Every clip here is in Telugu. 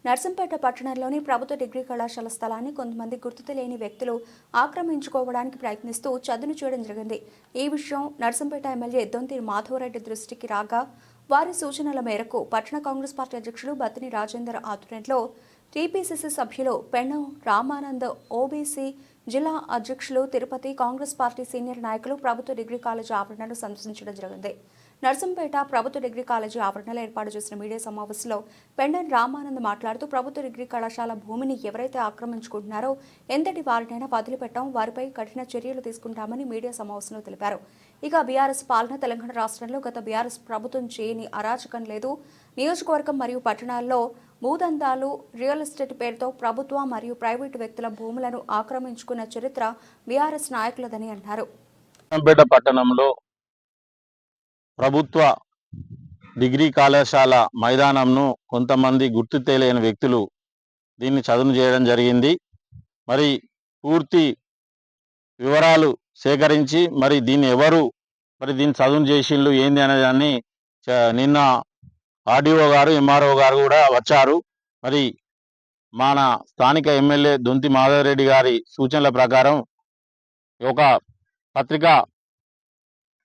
నర్సంపేట పట్టణంలోని ప్రభుత్వ డిగ్రీ కళాశాల స్థలాన్ని కొంతమంది గుర్తు తెలియని వ్యక్తులు ఆక్రమించుకోవడానికి ప్రయత్నిస్తూ చదును చేయడం జరిగింది. ఈ విషయం నర్సంపేట ఎమ్మెల్యే దొంతి మాధవరెడ్డి దృష్టికి రాగా వారి సూచనల మేరకు పట్టణ కాంగ్రెస్ పార్టీ అధ్యక్షుడు బత్తిని రాజేందర్ ఆధ్వర్యంలో టీపీసీసీ సభ్యులు పెన్నం రామానంద్, ఓబీసీ జిల్లా అధ్యక్షులు తిరుపతి, కాంగ్రెస్ పార్టీ సీనియర్ నాయకులు ప్రభుత్వ డిగ్రీ కాలేజీ ఆవరణను సందర్శించడం జరిగింది. నర్సంపేట ప్రభుత్వ డిగ్రీ కాలేజీ ఆవరణలో ఏర్పాటు చేసిన మీడియా సమావేశంలో పెండన్ రామానంద్ మాట్లాడుతూ ప్రభుత్వ డిగ్రీ కళాశాల భూమిని ఎవరైతే ఆక్రమించుకుంటున్నారో ఎంతటి వారినైనా వదిలిపెట్టాం, వారిపై కఠిన చర్యలు తీసుకుంటామని మీడియా సమావేశంలో తెలిపారు. ఇక బీఆర్ఎస్ పాలన తెలంగాణ రాష్ట్రంలో గత బీఆర్ఎస్ ప్రభుత్వం చేయని అరాచకం లేదు. నియోజకవర్గం మరియు పట్టణాల్లో భూదందాలు, రియల్ ఎస్టేట్ పేరుతో ప్రభుత్వ మరియు ప్రైవేటు వ్యక్తుల భూములను ఆక్రమించుకున్న చరిత్ర బీఆర్ఎస్ నాయకులదని అన్నారు. పట్టణంలో ప్రభుత్వ డిగ్రీ కళాశాల మైదానంను కొంతమంది గుర్తు తెలియని వ్యక్తులు దీన్ని చదును చేయడం జరిగింది. మరి పూర్తి వివరాలు సేకరించి మరి దీన్ని ఎవరు దీన్ని చదును చేసిండ్రు ఏంది అనే దాన్ని నిన్న ఆర్డీఓ గారు, ఎంఆర్ఓ గారు కూడా వచ్చారు. మరి మన స్థానిక ఎమ్మెల్యే దొంతి మాధవరెడ్డి గారి సూచనల ప్రకారం ఒక పత్రికా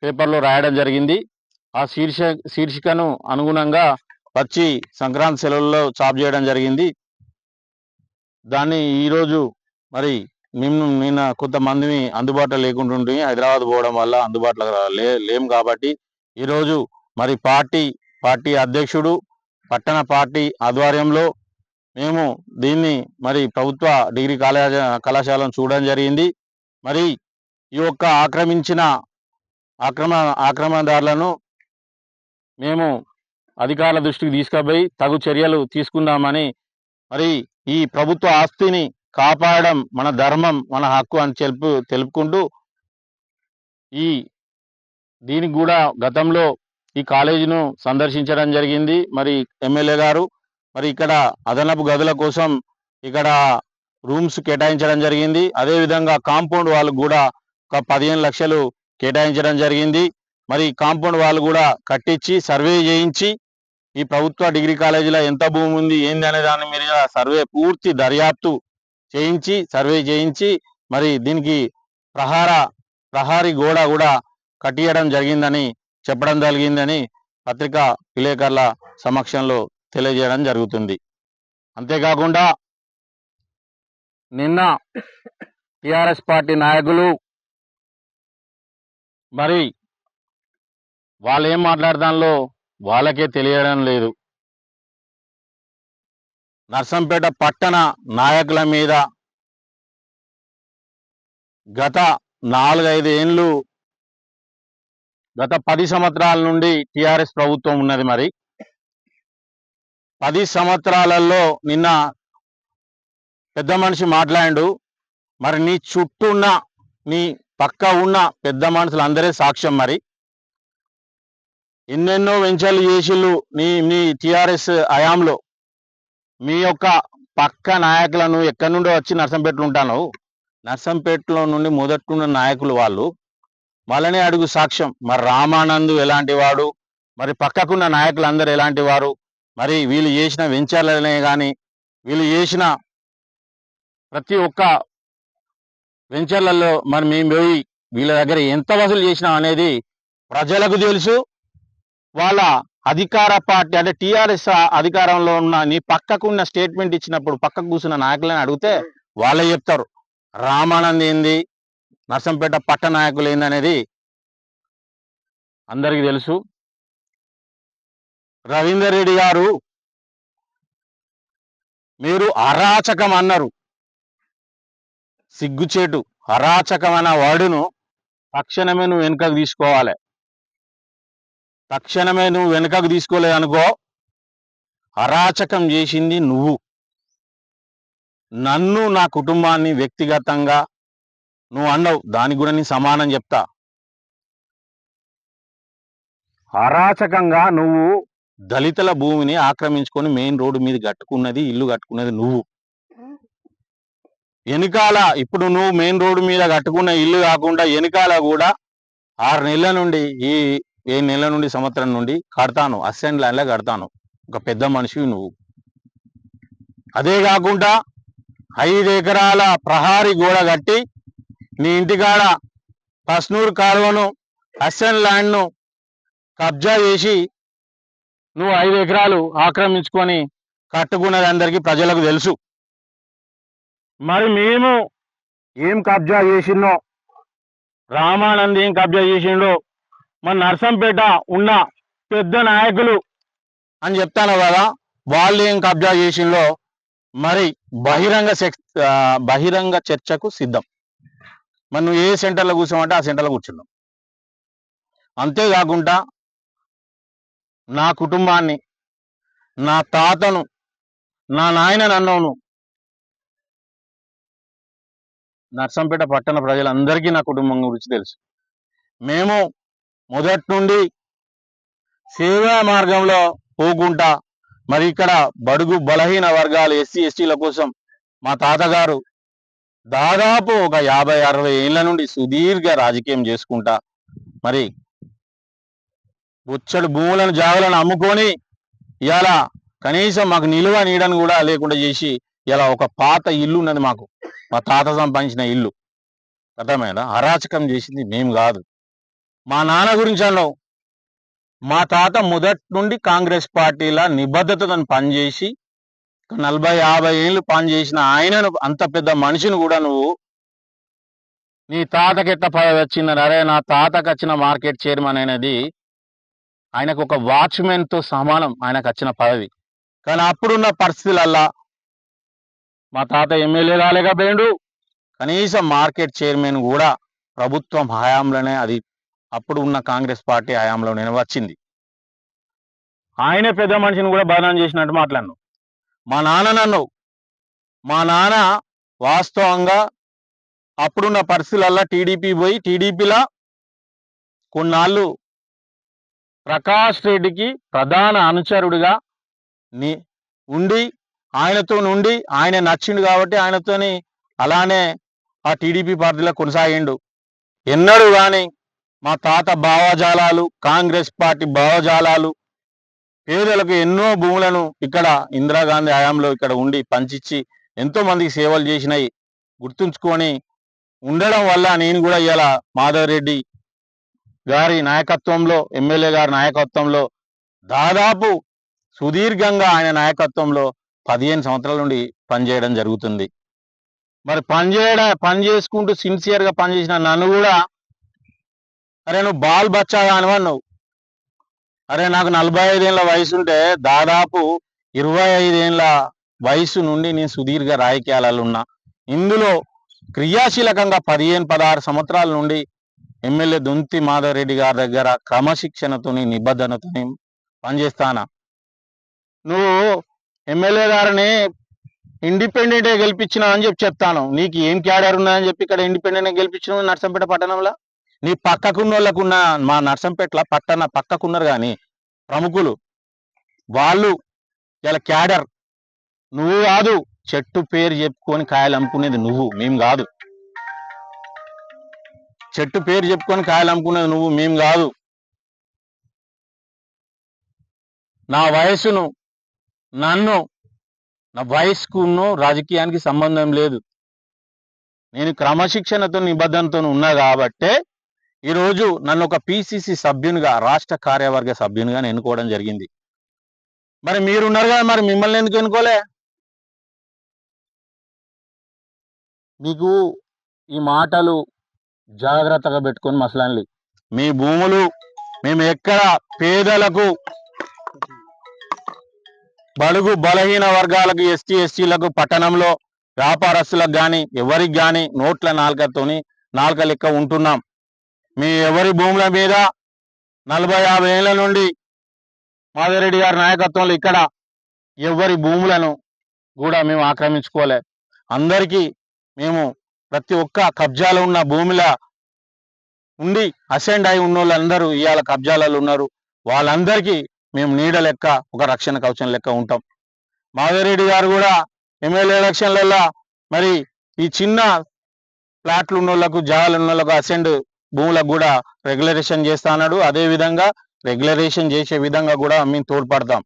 పేపర్లో రాయడం జరిగింది. ఆ శీర్షికను అనుగుణంగా వచ్చి సంక్రాంతి సెలవుల్లో చాప్ చేయడం జరిగింది. దాన్ని ఈరోజు మరి మేము నిన్న కొంతమందిని అందుబాటులో లేకుంటుంటే హైదరాబాద్ పోవడం వల్ల అందుబాటులో లేం కాబట్టి ఈరోజు మరి పార్టీ అధ్యక్షుడు పట్టణ పార్టీ ఆధ్వర్యంలో మేము దీన్ని మరి ప్రభుత్వ డిగ్రీ కళాశాలను చూడడం జరిగింది. మరి ఈ యొక్క ఆక్రమణదారులను మేము అధికారుల దృష్టికి తీసుకుపోయి తగు చర్యలు తీసుకుందామని, మరి ఈ ప్రభుత్వ ఆస్తిని కాపాడడం మన ధర్మం, మన హక్కు అని తెలుపుకుంటూ దీనికి కూడా గతంలో ఈ కాలేజీను సందర్శించడం జరిగింది. మరి ఎమ్మెల్యే గారు మరి ఇక్కడ అదనపు గదుల కోసం ఇక్కడ రూమ్స్ కేటాయించడం జరిగింది. అదేవిధంగా కాంపౌండ్ వాళ్ళకు కూడా ఒక 15 లక్షలు కేటాయించడం జరిగింది. మరి కాంపౌండ్ వాళ్ళు కూడా కట్టించి సర్వే చేయించి ఈ ప్రభుత్వ డిగ్రీ కాలేజీలో ఎంత భూమి ఉంది ఏంది అనే దాని మీద సర్వే పూర్తి దర్యాప్తు చేయించి సర్వే చేయించి మరి దీనికి ప్రహారీ గోడ కూడా కట్టియడం జరిగిందని చెప్పడం జరిగిందని పత్రికా విలేకరుల సమక్షంలో తెలియజేయడం జరుగుతుంది. అంతేకాకుండా నిన్న టిఆర్ఎస్ పార్టీ నాయకులు మరి వాళ్ళు ఏం మాట్లాడదానిలో వాళ్ళకే తెలియడం లేదు. నర్సంపేట పట్టణ నాయకుల మీద గత 4-5 ఏళ్ళు, గత 10 సంవత్సరాల నుండి టిఆర్ఎస్ ప్రభుత్వం ఉన్నది. మరి 10 సంవత్సరాలలో నిన్న పెద్ద మనిషి మాట్లాడు, మరి నీ చుట్టూ ఉన్న నీ పక్క ఉన్న పెద్ద మనుషులు అందరే సాక్ష్యం. మరి ఎన్నెన్నో వెంచర్లు చేసిళ్ళు నీ టిఆర్ఎస్ హయాంలో. మీ యొక్క పక్క నాయకులను ఎక్కడి నుండో వచ్చి నర్సంపేటలో ఉంటాను, నర్సంపేటలో నుండి మొదట్టున్న నాయకులు వాళ్ళనే అడుగు సాక్ష్యం. మరి రామానంద్ ఎలాంటి వాడు, మరి పక్కకున్న నాయకులు అందరు ఎలాంటి వారు, మరి వీళ్ళు చేసిన వెంచర్లనే కానీ వీళ్ళు చేసిన ప్రతి ఒక్క వెంచర్లలో మరి మేము పోయి వీళ్ళ దగ్గర ఎంత వసూలు చేసినాం అనేది ప్రజలకు తెలుసు. వాళ్ళ అధికార పార్టీ అంటే టిఆర్ఎస్ అధికారంలో ఉన్న నీ పక్కకున్న స్టేట్మెంట్ ఇచ్చినప్పుడు పక్కకు కూర్చున్న నాయకులని అడిగితే వాళ్ళే చెప్తారు రామానంద్ ఏంది, నర్సంపేట పట్ట నాయకులు ఏంది అనేది అందరికీ తెలుసు. రవీందర్ రెడ్డి గారు మీరు అరాచకం అన్నారు. సిగ్గుచేటు. అరాచకమైన వాడును తక్షణమే నువ్వు వెనుకకు తీసుకోవాలి. తక్షణమే నువ్వు వెనుకకు తీసుకోలేదనుకో, అరాచకం చేసింది నువ్వు. నన్ను, నా కుటుంబాన్ని వ్యక్తిగతంగా నువ్వు అన్నావు, దానికి కూడా నేను సమానం చెప్తా. అరాచకంగా నువ్వు దళితుల భూమిని ఆక్రమించుకొని మెయిన్ రోడ్డు మీద కట్టుకున్నది, ఇల్లు కట్టుకున్నది నువ్వు. వెనుకాల ఇప్పుడు నువ్వు మెయిన్ రోడ్డు మీద కట్టుకున్న ఇల్లు కాకుండా వెనుకాల కూడా 6 నెలల నుండి 7 నెలల నుండి సంవత్సరం నుండి కడతాను, అసెంట్ ల్యాండ్లో కడతాను. ఒక పెద్ద మనిషివి నువ్వు. అదే కాకుండా 5 ఎకరాల ప్రహారీ గోడ కట్టి నీ ఇంటికాడ పస్నూరు కాలువను అసెన్ ల్యాండ్ను కబ్జా చేసి నువ్వు 5 ఎకరాలు ఆక్రమించుకొని కట్టుకున్నది అందరికీ ప్రజలకు తెలుసు. మరి మేము ఏం కబ్జా చేసిందో, రామానంద్ ఏం కబ్జా చేసిండో, మన నర్సంపేట ఉన్న పెద్ద నాయకులు అని చెప్తాను కదా, వాళ్ళు ఏం కబ్జా చేసిందో మరి బహిరంగ చర్చకు సిద్ధం. మరి నువ్వు ఏ సెంటర్లో కూర్చోమంటే ఆ సెంటర్లో కూర్చున్నావు. అంతేకాకుండా నా కుటుంబాన్ని, నా తాతను, నా నాయన నన్నోను, నర్సంపేట పట్టణ ప్రజలందరికీ నా కుటుంబం గురించి తెలుసు. మేము మొదటి నుండి సేవా మార్గంలో పోకుండా మరి ఇక్కడ బడుగు బలహీన వర్గాలు ఎస్సీ ఎస్టీల కోసం మా తాతగారు దాదాపు ఒక 50-60 ఏళ్ల నుండి సుదీర్ఘ రాజకీయం చేసుకుంటా మరి బొచ్చడు భూములను జాగులను అమ్ముకొని ఇవాళ కనీసం మాకు నిలువ నీడను కూడా లేకుండా చేసి ఇలా ఒక పాత ఇల్లు ఉన్నది మాకు, మా తాత సంపాదించిన ఇల్లు. అర్థమైందా? అరాచకం చేసింది మేము కాదు. మా నాన్న గురించి అన్నావు. మా తాత మొదటి నుండి కాంగ్రెస్ పార్టీల నిబద్ధతను పనిచేసి 40-50 ఏళ్ళు పనిచేసిన ఆయనను, అంత పెద్ద మనిషిని కూడా నువ్వు నీ తాతకి ఎట్లా పదవి వచ్చిందని, అరే నా తాతకు వచ్చిన మార్కెట్ చైర్మన్ అనేది ఆయనకు ఒక వాచ్మెన్తో సమానం ఆయనకు వచ్చిన పదవి. కానీ అప్పుడున్న పరిస్థితులల్లా మా తాత ఎమ్మెల్యే కాలేకపోయిండు, కనీసం మార్కెట్ చైర్మన్ కూడా ప్రభుత్వం హయాంలోనే, అది అప్పుడు ఉన్న కాంగ్రెస్ పార్టీ హయాంలోనే వచ్చింది. ఆయనే పెద్ద మనిషిని కూడా బదనాం చేసినట్టు మాట్లాడినావు. మా నాన్న నన్ను, మా నాన్న వాస్తవంగా అప్పుడున్న పరిస్థితులల్లా టీడీపీ పోయి టీడీపీలా కొన్నాళ్ళు ప్రకాష్ రెడ్డికి ప్రధాన అనుచరుడిగా ఉండి ఆయనతో నుండి ఆయన నచ్చిండు కాబట్టి ఆయనతోని అలానే ఆ టీడీపీ పార్టీలో కొనసాగిండు. ఎన్నడూ కానీ మా తాత భావజాలాలు, కాంగ్రెస్ పార్టీ భావజాలాలు, పేదలకు ఎన్నో భూములను ఇక్కడ ఇందిరాగాంధీ హయాంలో ఇక్కడ ఉండి పంచిచ్చి ఎంతో మందికి సేవలు చేసినాయి గుర్తుంచుకొని ఉండడం వల్ల నేను కూడా ఇలా మాధవరెడ్డి గారి నాయకత్వంలో, ఎమ్మెల్యే గారి నాయకత్వంలో దాదాపు సుదీర్ఘంగా ఆయన నాయకత్వంలో 15 సంవత్సరాల నుండి పనిచేయడం జరుగుతుంది. మరి పని చేసుకుంటూ సిన్సియర్గా పనిచేసిన నన్ను కూడా అరే నువ్వు బాల్ బచ్చాగా అనువన్నావు. అరే నాకు 45 ఏళ్ళ వయసు ఉంటే దాదాపు 25 ఏళ్ళ వయసు నుండి నేను సుదీర్ఘ రాజకీయాలలో ఉన్నా. ఇందులో క్రియాశీలకంగా 15-16 సంవత్సరాల నుండి ఎమ్మెల్యే దొంతి మాధవరెడ్డి గారి దగ్గర క్రమశిక్షణతోని నిబద్ధనతోని పనిచేస్తానా. నువ్వు ఎమ్మెల్యే గారిని ఇండిపెండెంట్గా గెలిపించినావు అని చెప్తాను. నీకు ఏం క్యాడర్ ఉన్నదని చెప్పి ఇక్కడ ఇండిపెండెంట్గా గెలిపించినావు నర్సంపేట పట్టణంలో. నీ పక్కకున్న వాళ్ళకున్న మా నర్సంపేటలో పక్కకున్నారు కానీ ప్రముఖులు వాళ్ళు ఇలా క్యాడర్. నువ్వు కాదు, చెట్టు పేరు చెప్పుకొని కాయలు అమ్ముకునేది నువ్వు, మేము కాదు. చెట్టు పేరు చెప్పుకొని కాయలు అమ్ముకునేది నువ్వు, మేము కాదు. నా వయసును, నన్ను, నా వయసుకును రాజకీయానికి సంబంధం లేదు. నేను క్రమశిక్షణతో నిబద్ధనతో ఉన్నా కాబట్టే ఈరోజు నన్ను ఒక పిసిసి సభ్యునిగా, రాష్ట్ర కార్యవర్గ సభ్యునిగా ఎన్నుకోవడం జరిగింది. మరి మీరున్నారు కదా, మరి మిమ్మల్ని ఎందుకు ఎన్నుకోలే? మీకు ఈ మాటలు జాగ్రత్తగా పెట్టుకొని మసలాలి. మీ భూములు మేము ఎక్కడ పేదలకు, బడుగు బలహీన వర్గాలకు, ఎస్టీ ఎస్టీలకు, పట్టణంలో వ్యాపారస్తులకు కానీ ఎవరికి కానీ నోట్ల నాలుక లెక్క ఉంటున్నాం. మీ ఎవరి భూముల మీద 40-50 ఏళ్ల నుండి మాధవరెడ్డి గారి నాయకత్వంలో ఇక్కడ ఎవరి భూములను కూడా మేము ఆక్రమించుకోలే. అందరికీ మేము ప్రతి ఒక్క కబ్జాలో ఉన్న భూమిల ఉండి అసెండ్ అయి ఉన్న వాళ్ళందరూ ఇవాళ కబ్జాలలో ఉన్నారు. వాళ్ళందరికీ మేము నీడ లెక్క, ఒక రక్షణ కవచం లెక్క ఉంటాం. మాధవరెడ్డి గారు కూడా ఎమ్మెల్యే ఎలక్షన్లలో మరి ఈ చిన్న ఫ్లాట్లు ఉన్న వాళ్ళకు, జాగాలు ఉన్న వాళ్ళకు, అసెండ్ భూములకు కూడా రెగ్యులరేషన్ చేస్తా అన్నాడు. అదే విధంగా రెగ్యులరేషన్ చేసే విధంగా కూడా మేము తోడ్పడతాం.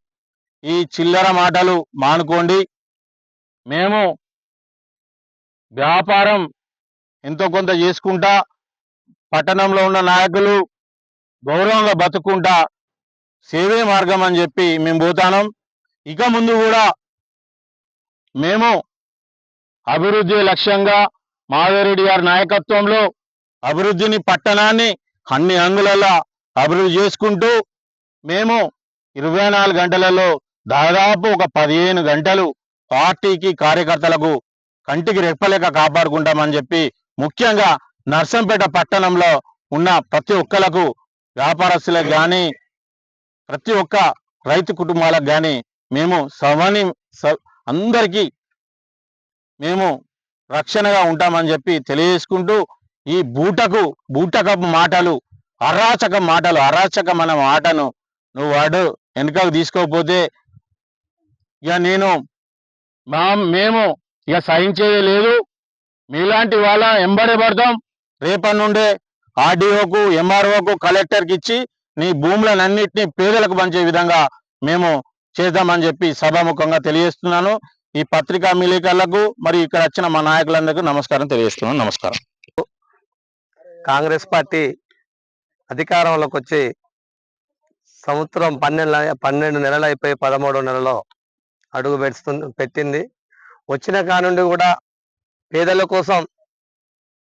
ఈ చిల్లర మాటలు మానుకోండి. మేము వ్యాపారం ఎంతో కొంత చేసుకుంటా పట్టణంలో ఉన్న నాయకులు గౌరవంగా బతుకుంటా సేవే మార్గం అని చెప్పి మేము పోతాం. ఇక ముందు కూడా మేము అభివృద్ధి లక్ష్యంగా మాధవరెడ్డి గారి నాయకత్వంలో అభివృద్ధిని పట్టణాన్ని అన్ని అంగులలో అభివృద్ధి చేసుకుంటూ మేము 24 గంటలలో దాదాపు ఒక 15 గంటలు పార్టీకి కార్యకర్తలకు కంటికి రెప్పలేక కాపాడుకుంటామని చెప్పి ముఖ్యంగా నర్సంపేట పట్టణంలో ఉన్న ప్రతి ఒక్కలకు వ్యాపారస్తులకు కానీ ప్రతి ఒక్క రైతు కుటుంబాలకు కానీ మేము అందరికీ మేము రక్షణగా ఉంటామని చెప్పి తెలియజేసుకుంటూ ఈ బూటకపు మాటలు అరాచకమైన మాటను నువ్వు వాడు వెనుకకు తీసుకోకపోతే ఇక మేము ఇక సహించేది లేదు. మీలాంటి వాళ్ళ ఎంబడే పడతాం. రేపటి నుండే ఆర్డీఓకు ఎంఆర్ఓకు కలెక్టర్కి ఇచ్చి నీ భూములన్నింటినీ పేదలకు పంచే విధంగా మేము చేద్దామని చెప్పి సభాముఖంగా తెలియజేస్తున్నాను. ఈ పత్రికా విలేకరులకు మరి ఇక్కడ వచ్చిన మా నాయకులందరికీ నమస్కారం తెలియజేస్తున్నాను. నమస్కారం. కాంగ్రెస్ పార్టీ అధికారంలోకి వచ్చి సంవత్సరం 12 నెలలు అయిపోయి 13వ నెలలో అడుగు పెట్టింది. వచ్చిన కానుండి కూడా పేదల కోసం,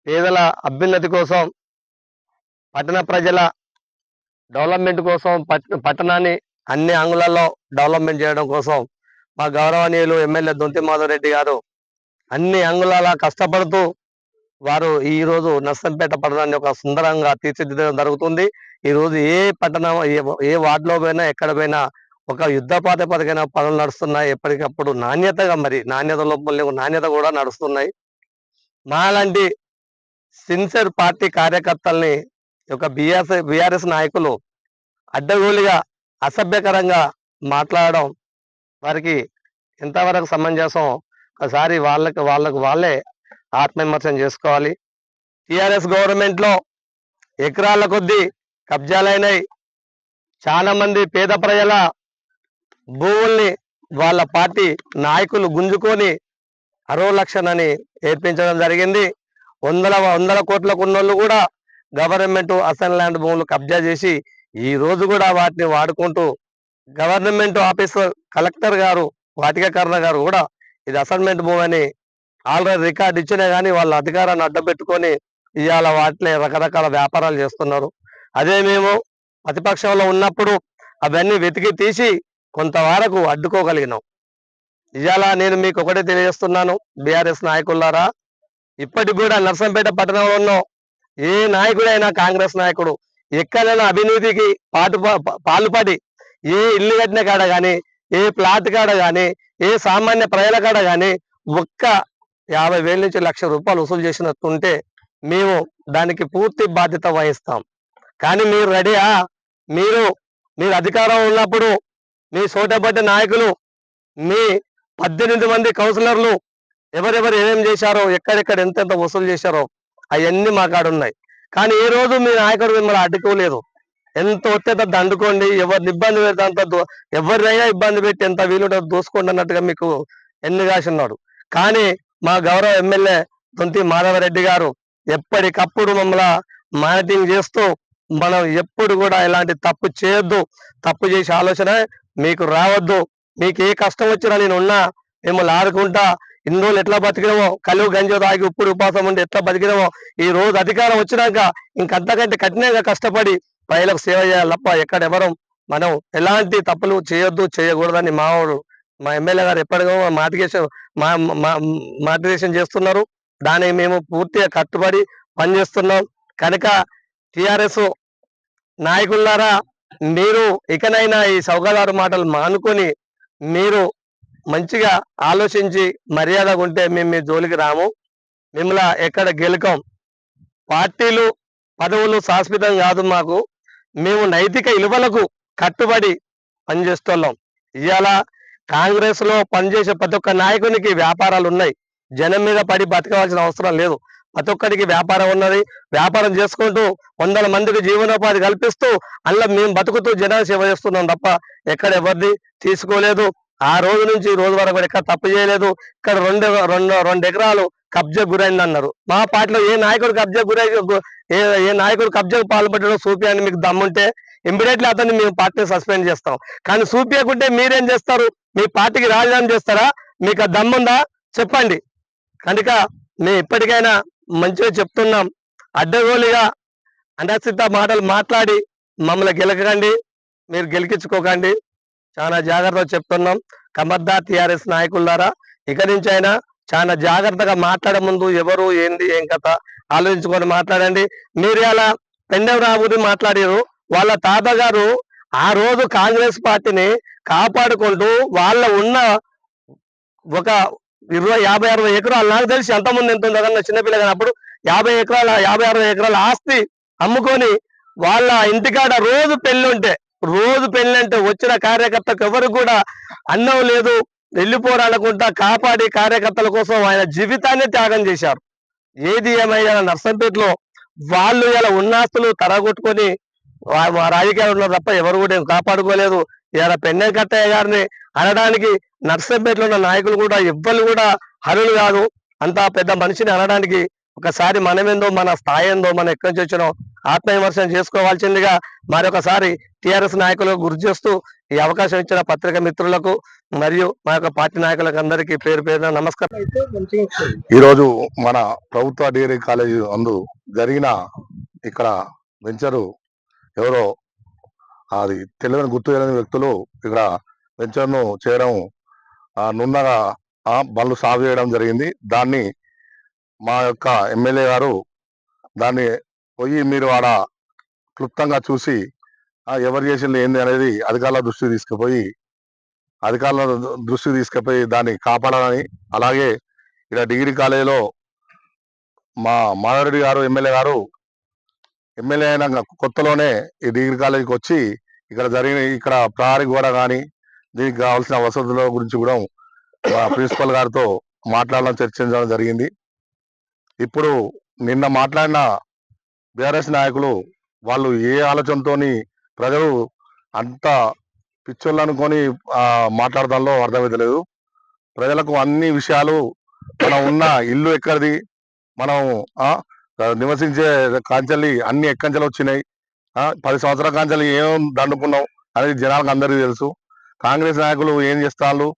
పేదల అభ్యున్నతి కోసం, పట్టణ ప్రజల డెవలప్మెంట్ కోసం, పట్టణాన్ని అన్ని అంగుళాల్లో డెవలప్మెంట్ చేయడం కోసం మా గౌరవనీయులు ఎమ్మెల్యే దొంతి మాధవరెడ్డి గారు అన్ని అంగుళాల కష్టపడుతూ వారు ఈ రోజు నర్సంపేట పట్టణాన్ని ఒక సుందరంగా తీర్చిదిద్దడం జరుగుతుంది. ఈ రోజు ఏ పట్టణం ఏ వార్డులో పోయినా ఎక్కడ పోయినా ఒక యుద్ధ ప్రాతిపదికన పనులు నడుస్తున్నాయి. ఎప్పటికప్పుడు నాణ్యత లోపల నాణ్యత కూడా నడుస్తున్నాయి. మాలాంటి సిన్సియర్ పార్టీ కార్యకర్తల్ని ఒక బీఆర్ఎస్ నాయకులు అడ్డగోలుగా అసభ్యకరంగా మాట్లాడడం వారికి ఎంతవరకు సమంజసం ఒకసారి వాళ్ళే ఆత్మవిమర్శనం చేసుకోవాలి. టిఆర్ఎస్ గవర్నమెంట్ లో ఎకరాల కొద్దీ కబ్జాలైనాయి. చాలా మంది పేద ప్రజల భూముల్ని వాళ్ళ పార్టీ నాయకులు గుంజుకొని 60 లక్షలని ఏర్పించడం జరిగింది. వందల కోట్లకు ఉన్నోళ్ళు కూడా గవర్నమెంట్ అసైన్ ల్యాండ్ భూములు కబ్జా చేసి ఈ రోజు కూడా వాటిని వాడుకుంటూ గవర్నమెంట్ ఆఫీసర్ కలెక్టర్ గారు వాటికకరణ గారు కూడా ఇది అసైన్మెంట్ భూమి అని ఆల్రెడీ రికార్డు ఇచ్చినా కానీ వాళ్ళ అధికారాన్ని అడ్డపెట్టుకొని ఇవాళ వాటిని రకరకాల వ్యాపారాలు చేస్తున్నారు. అదే మేము ప్రతిపక్షంలో ఉన్నప్పుడు అవన్నీ వెతికి తీసి కొంతవరకు అడ్డుకోగలిగినాం. ఇవాళ నేను మీకు ఒకటే తెలియజేస్తున్నాను, బీఆర్ఎస్ నాయకులారా, ఇప్పటికి కూడా నర్సంపేట పట్టణంలో ఉన్న ఏ నాయకుడైనా కాంగ్రెస్ నాయకుడు ఎక్కడైనా అవినీతికి పాల్పడి ఏ ఇల్లు కట్టిన కాడ కానీ, ఏ ప్లాట్ కాడ కానీ, ఏ సామాన్య ప్రజల కాడ కానీ ఒక్క 50,000 నుంచి ₹1,00,000 వసూలు చేసినట్టుంటే మేము దానికి పూర్తి బాధ్యత వహిస్తాం. కానీ మీరు రెడీయా? మీరు అధికారం ఉన్నప్పుడు మీ సోటబడ్డ నాయకులు, మీ 18 మంది కౌన్సిలర్లు ఎవరెవరు ఏమేం చేశారో, ఎక్కడెక్కడ ఎంతెంత వసూలు చేశారో అవన్నీ మా కాడ ఉన్నాయి. కానీ ఈ రోజు మీ నాయకుడు మిమ్మల్ని అడ్డుకోలేదు. ఎంత ఒత్తిడి దండుకోండి, ఎవరిని ఇబ్బంది పెడితే అంత ఎవరినైనా ఇబ్బంది పెట్టి ఎంత వీలుంటే దోసుకోండి అన్నట్టుగా మీకు ఎన్నిగాసున్నాడు. కానీ మా గౌరవ ఎమ్మెల్యే దొంతి మాధవరెడ్డి గారు ఎప్పటికప్పుడు మమ్మల్ని మానిటరింగ్ చేస్తూ మనం ఎప్పుడు కూడా ఇలాంటి తప్పు చేయొద్దు, తప్పు చేసే ఆలోచన మీకు రావద్దు, మీకు ఏ కష్టం వచ్చినా నేను ఉన్నా, మిమ్మల్ని ఆడుకుంటా, ఇన్ని రోజులు ఎట్లా బతికినామో, కలువు గంజో తాగి ఉప్పుడు ఉపాసం ఉండి ఎట్లా బతికినామో ఈ రోజు అధికారం వచ్చినాక ఇంకంతకంటే కఠినంగా కష్టపడి ప్రజలకు సేవ చేయాలి తప్ప ఎక్కడెవరం మనం ఎలాంటి తప్పులు చేయొద్దు, చేయకూడదని మా ఎమ్మెల్యే గారు ఎప్పటికో మాటివేషన్ చేస్తున్నారు. దానికి మేము పూర్తిగా కట్టుబడి పనిచేస్తున్నాం. కనుక టిఆర్ఎస్ నాయకులారా, మీరు ఇకనైనా ఈ సౌకర్యాలు మాటలు మానుకొని మీరు మంచిగా ఆలోచించి మర్యాదగా ఉంటే మేము మీ జోలికి రాము, మిమ్మల్ని ఎక్కడ గెలుకం. పార్టీలు పదవులు శాశ్వతం కాదు మాకు, మేము నైతిక విలువలకు కట్టుబడి పనిచేస్తున్నాం. ఇవాళ కాంగ్రెస్ లో పనిచేసే ప్రతి ఒక్క నాయకునికి వ్యాపారాలు ఉన్నాయి. జనం మీద పడి బతకవలసిన అవసరం లేదు. ప్రతి ఒక్కరికి వ్యాపారం ఉన్నది. వ్యాపారం చేసుకుంటూ 100 మందికి జీవనోపాధి కల్పిస్తూ అందులో మేము బతుకుతూ జనాలు సేవ చేస్తున్నాం తప్ప ఎక్కడ ఎవరిది తీసుకోలేదు. ఆ రోజు నుంచి ఈ రోజు వరకు కూడా ఎక్కడ తప్పు చేయలేదు. ఇక్కడ రెండు ఎకరాలు కబ్జా గురైంది అన్నారు. మా పార్టీలో ఏ నాయకుడు ఏ నాయకుడు కబ్జాకు పాల్పడ్డాడో చూపియండి, మీకు దమ్ముంటే ఇమ్మీడియట్లీ అతన్ని మేము పార్టీని సస్పెండ్ చేస్తాం. కానీ చూపించకుంటే మీరేం చేస్తారు? మీ పార్టీకి రాజీనామా చేస్తారా? మీకు ఆ దమ్ముందా చెప్పండి. కనుక మేము ఇప్పటికైనా మంచిగా చెప్తున్నాం, అడ్డగోలుగా అనసిద్ధ మాటలు మాట్లాడి మమ్మల్ని గెలకండి, మీరు గెలికించుకోకండి. చాలా జాగ్రత్తగా చెప్తున్నాం. ఖబర్దార్ టీఆర్ఎస్ నాయకులారా, ఇక నుంచి అయినా చాలా జాగ్రత్తగా మాట్లాడే ముందు ఎవరు ఏంది ఏం కథ ఆలోచించుకొని మాట్లాడండి. మీరు ఇలా పెండెవరావుని మాట్లాడారు. వాళ్ళ తాతగారు ఆ రోజు కాంగ్రెస్ పార్టీని కాపాడుకుంటూ వాళ్ళ ఉన్న ఒక 50-60 ఎకరాలు, నాకు తెలిసి ఎంతమంది ఎంత ఉందో కానీ చిన్నపిల్ల కానీ అప్పుడు 50-60 ఎకరాల ఆస్తి అమ్ముకొని వాళ్ళ ఇంటికాడ రోజు పెళ్ళంటే వచ్చిన కార్యకర్తకు ఎవరు కూడా అన్నం లేదు, వెళ్ళిపోరాలనుకుంటా కాపాడి కార్యకర్తల కోసం ఆయన జీవితాన్ని త్యాగం చేశారు. ఏది ఏమైనా నర్సంపేటలో వాళ్ళు ఇలా ఉన్నాస్తులు తరగొట్టుకొని మా రాజకీయాలు ఉన్నారు తప్ప ఎవరు కూడా కాపాడుకోలేదు. ఇలా పెన్నెకట్టయ్య గారిని అనడానికి నర్సంపేటలో ఉన్న నాయకులు కూడా ఎవ్వరు కూడా హరులు కాదు. అంత పెద్ద మనిషిని అనడానికి ఒకసారి మనమేందో, మన స్థాయి ఏందో, మనం ఎక్కడి నుంచి వచ్చినో ఆత్మవిమర్శనం చేసుకోవాల్సిందిగా మరొకసారి టిఆర్ఎస్ నాయకులకు గుర్తు చేస్తూ ఈ అవకాశం ఇచ్చిన పత్రికా మిత్రులకు మరియు మా యొక్క పార్టీ నాయకులకు అందరికీ పేరు పేరున నమస్కారం. ఈరోజు మన ప్రభుత్వ డిగ్రీ కాలేజీ అందు జరిగిన ఇక్కడ వెంచరు ఎవరో అది తెలియని గుర్తు తెలియని వ్యక్తులు ఇక్కడ వెంచర్ను చేయడం నున్నగా బండ్లు సాగు చేయడం జరిగింది. దాన్ని మా యొక్క ఎమ్మెల్యే గారు దాన్ని పోయి మీరు ఆడ క్లుప్తంగా చూసి ఎవరు చేసింది ఏంది అనేది అధికారుల దృష్టికి తీసుకుపోయి దాన్ని కాపాడాలని, అలాగే ఇక్కడ డిగ్రీ కాలేజీలో మా మాధవరెడ్డి గారు ఎమ్మెల్యే అయిన కొత్తలోనే ఈ డిగ్రీ కాలేజీకి వచ్చి ఇక్కడ ప్రహరీ గోడ కానీ దీనికి కావాల్సిన వసతుల గురించి కూడా మా ప్రిన్సిపల్ గారితో చర్చించడం జరిగింది. ఇప్పుడు నిన్న మాట్లాడిన బీఆర్ఎస్ నాయకులు వాళ్ళు ఏ ఆలోచనతోని ప్రజలు అంత పిచ్చోళ్ళు అనుకొని మాట్లాడడంలో అర్థమైతలేదు. ప్రజలకు అన్ని విషయాలు, మనం ఉన్న ఇల్లు ఎక్కడిది, మనం నివసించే కాంచెల్లి అన్ని ఎక్కంచెలు వచ్చినాయి, 10 సంవత్సరాల కాంచెలు ఏం దండుకున్నాం అనేది జనాలకు అందరికీ తెలుసు. కాంగ్రెస్ నాయకులు ఏం చేస్తారు,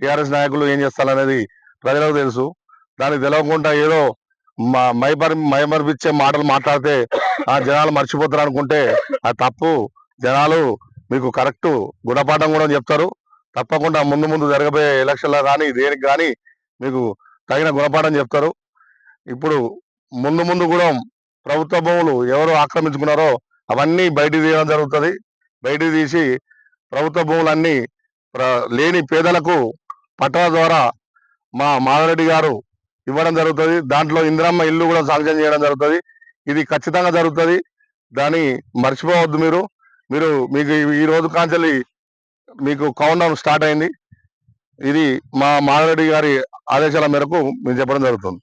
టిఆర్ఎస్ నాయకులు ఏం చేస్తారు అనేది ప్రజలకు తెలుసు. దానికి తెలియకుండా ఏదో మైమర్పిచ్చే మాటలు మాట్లాడితే జనాలు మర్చిపోతారు అనుకుంటే అది తప్పు. జనాలు మీకు కరెక్ట్ గుణపాఠం కూడా చెప్తారు. తప్పకుండా ముందు జరగబోయే ఎలక్షన్లో కానీ దేనికి కానీ మీకు తగిన గుణపాఠం చెప్తారు. ఇప్పుడు ముందు కూడా ప్రభుత్వ భూములు ఎవరు ఆక్రమించుకున్నారో అవన్నీ బయటికి తీయడం జరుగుతుంది. బయటికి తీసి ప్రభుత్వ భూములన్నీ లేని పేదలకు పట్టాల ద్వారా మా మాధవరెడ్డి గారు ఇవ్వడం జరుగుతుంది. దాంట్లో ఇందిరమ్మ ఇల్లు కూడా శాంక్షన్ చేయడం జరుగుతుంది. ఇది ఖచ్చితంగా జరుగుతుంది. దాన్ని మర్చిపోవద్దు. మీకు ఈ రోజు కాంచెల్లి మీకు కౌంట్ డౌన్ స్టార్ట్ అయింది. ఇది మా మాధవరెడ్డి గారి ఆదేశాల మేరకు మేము చెప్పడం జరుగుతుంది.